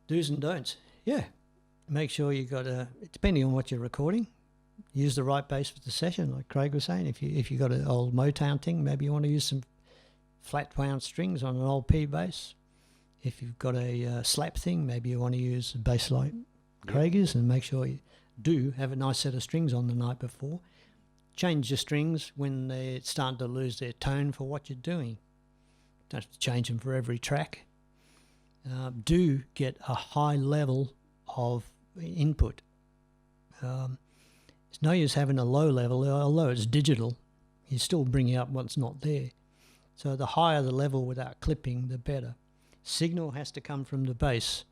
Do's and don'ts. Yeah. Make sure you got depending on what you're recording, use the right bass for the session, like Craig was saying. If you got an old Motown thing, maybe you want to use some flat wound strings on an old P bass. If you've got a slap thing, maybe you want to use a bass like Craig is, and make sure you do have a nice set of strings on the night before. Change your strings when they're starting to lose their tone for what you're doing. Don't have to change them for every track. Do get a high level of input. It's no use having a low level, although it's digital, you're still bringing up what's not there. So the higher the level without clipping, the better. Signal has to come from the bass.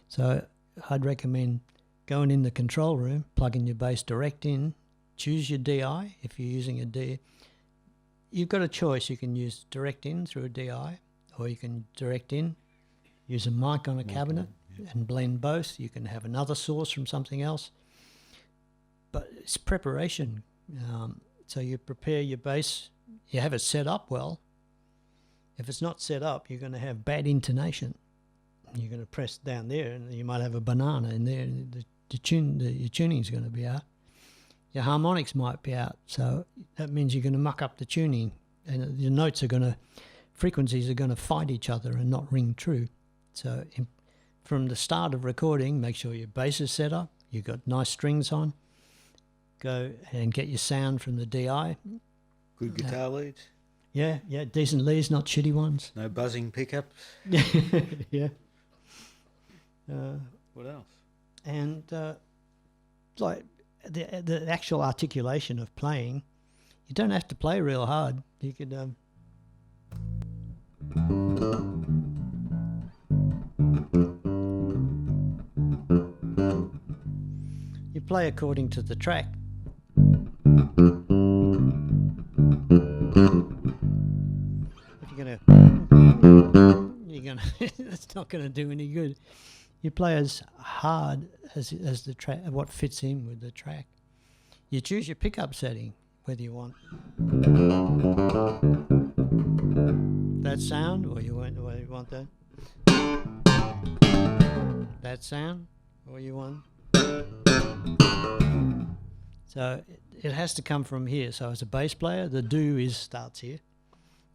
So I'd recommend going in the control room, plugging your bass direct in, choose your DI if you're using a DI. You've got a choice. You can use direct in through a DI, or you can direct in, use a mic on a cabinet and blend both. You can have another source from something else. But it's preparation. So you prepare your bass, you have it set up well. If it's not set up, you're going to have bad intonation. You're going to press down there and you might have a banana in there, and your tuning's going to be out. Your harmonics might be out, so that means you're going to muck up the tuning, and your notes frequencies are going to fight each other and not ring true. So from the start of recording, make sure your bass is set up, you've got nice strings on, go and get your sound from the DI. Good guitar leads? Yeah, decent leads, not shitty ones. No buzzing pickups? Yeah. What else? And like the actual articulation of playing, you don't have to play real hard. You could you play according to the track. If you're gonna that's not gonna do any good. You play as hard as the track, what fits in with the track. You choose your pickup setting, whether you want that sound or you want that sound or you want. So it has to come from here. So as a bass player, the do starts here.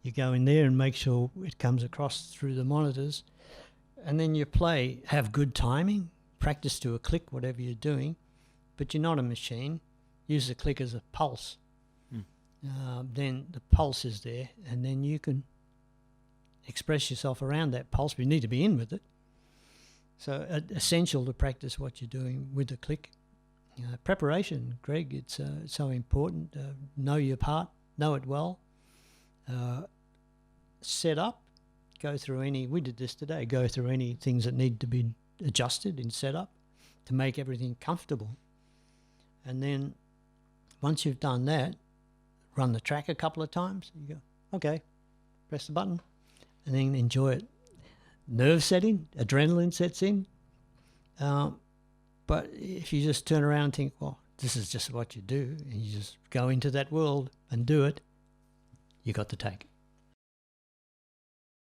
You go in there and make sure it comes across through the monitors. And then you play, have good timing, practice to a click, whatever you're doing, but you're not a machine. Use the click as a pulse. Then the pulse is there, and then you can express yourself around that pulse, but you need to be in with it. So essential to practice what you're doing with the click. Preparation, Greg, it's so important. Know your part, know it well. Set up. Go through we did this today, go through any things that need to be adjusted in setup to make everything comfortable. And then once you've done that, run the track a couple of times. You go, okay, press the button, and then enjoy it. Nerve setting, adrenaline sets in. But if you just turn around and think, well, this is just what you do, and you just go into that world and do it, you got the take.